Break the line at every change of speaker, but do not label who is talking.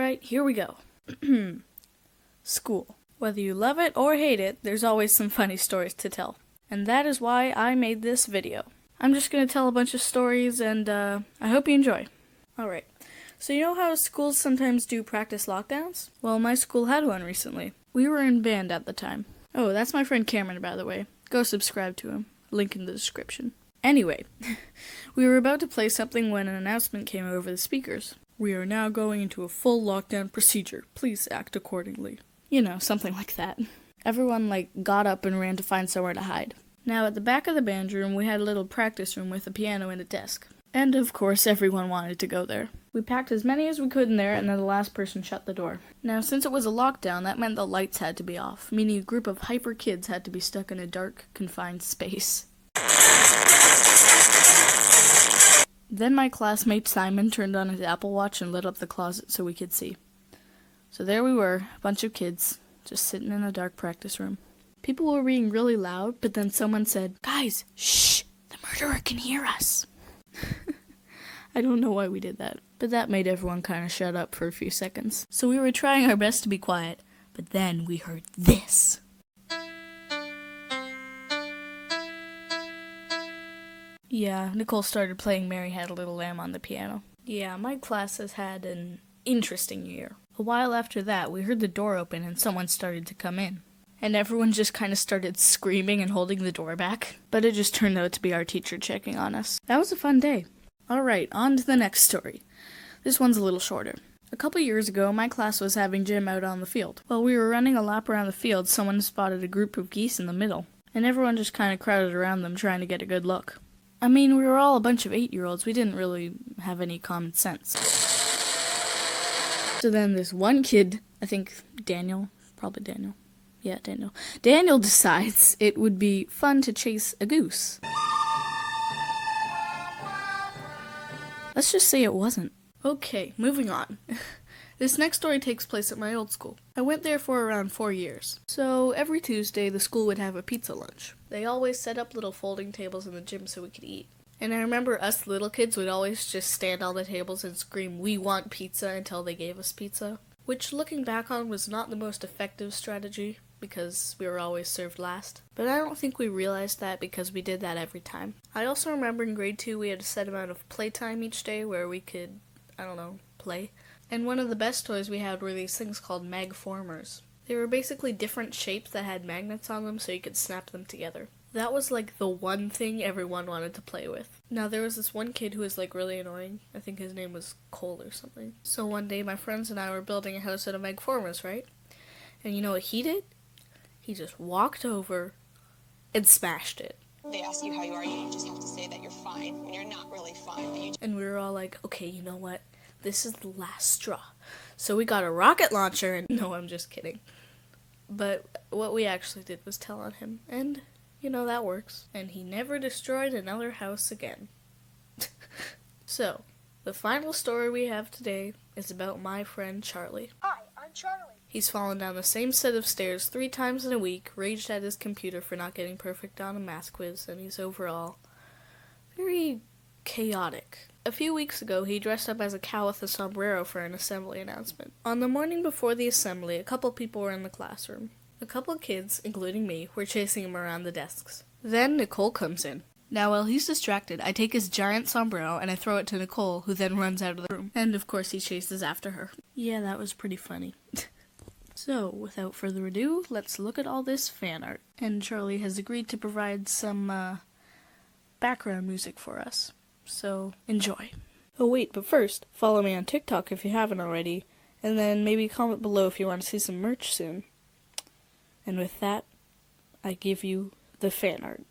Alright, here we go. School. Whether you love it or hate it, there's always some funny stories to tell. And that is why I made this video. I'm just gonna tell a bunch of stories and I hope you enjoy. Alright, so you know how schools sometimes do practice lockdowns? Well, my school had one recently. We were in band at the time. Oh, that's my friend Cameron, by the way. Go subscribe to him. Link in the description. Anyway, we were about to play something when an announcement came over the speakers. We are now going into a full lockdown procedure. Please act accordingly. You know, something like that. Everyone, got up and ran to find somewhere to hide. Now, at the back of the band room, we had a little practice room with a piano and a desk. And, of course, everyone wanted to go there. We packed as many as we could in there, and then the last person shut the door. Now, since it was a lockdown, that meant the lights had to be off, meaning a group of hyper kids had to be stuck in a dark, confined space. Then my classmate Simon turned on his Apple Watch and lit up the closet so we could see. So there we were, a bunch of kids, just sitting in a dark practice room. People were being really loud, but then someone said, "Guys, shh, the murderer can hear us." I don't know why we did that, but that made everyone kind of shut up for a few seconds. So we were trying our best to be quiet, but then we heard this. Yeah, Nicole started playing Mary Had a Little Lamb on the piano. Yeah, my class has had an interesting year. A while after that, we heard the door open and someone started to come in. And everyone just kind of started screaming and holding the door back. But it just turned out to be our teacher checking on us. That was a fun day. Alright, on to the next story. This one's a little shorter. A couple years ago, my class was having gym out on the field. While we were running a lap around the field, someone spotted a group of geese in the middle. And everyone just kind of crowded around them trying to get a good look. I mean, we were all a bunch of 8-year-olds. We didn't really have any common sense. So then this one kid, I think Daniel, probably Daniel. Yeah, Daniel. Daniel decides it would be fun to chase a goose. Let's just say it wasn't. Okay, moving on. This next story takes place at my old school. I went there for around 4 years. So every Tuesday, the school would have a pizza lunch. They always set up little folding tables in the gym so we could eat. And I remember us little kids would always just stand on the tables and scream, "We want pizza," until they gave us pizza. Which, looking back on, was not the most effective strategy, because we were always served last. But I don't think we realized that because we did that every time. I also remember in grade 2 we had a set amount of playtime each day where we could, play. And one of the best toys we had were these things called magformers. They were basically different shapes that had magnets on them so you could snap them together. That was the one thing everyone wanted to play with. Now there was this one kid who was really annoying. I think his name was Cole or something. So one day my friends and I were building a house out of magformers, right? And you know what he did? He just walked over and smashed it.
They ask you how you are, you just have to say that you're fine when you're not really fine.
And we were all like, okay, you know what? This is the last straw. So we got a rocket launcher and no, I'm just kidding. But what we actually did was tell on him, and that works. And he never destroyed another house again. So, the final story we have today is about my friend Charlie.
Hi, I'm Charlie.
He's fallen down the same set of stairs 3 times in a week, raged at his computer for not getting perfect on a math quiz, and he's overall very chaotic. A few weeks ago, he dressed up as a cow with a sombrero for an assembly announcement. On the morning before the assembly, a couple people were in the classroom. A couple kids, including me, were chasing him around the desks. Then Nicole comes in. Now, while he's distracted, I take his giant sombrero and I throw it to Nicole, who then runs out of the room. And, of course, he chases after her. Yeah, that was pretty funny. So, without further ado, let's look at all this fan art. And Charlie has agreed to provide some, background music for us. So, enjoy. Oh wait, but first, follow me on TikTok if you haven't already, and then maybe comment below if you want to see some merch soon. And with that, I give you the fan art.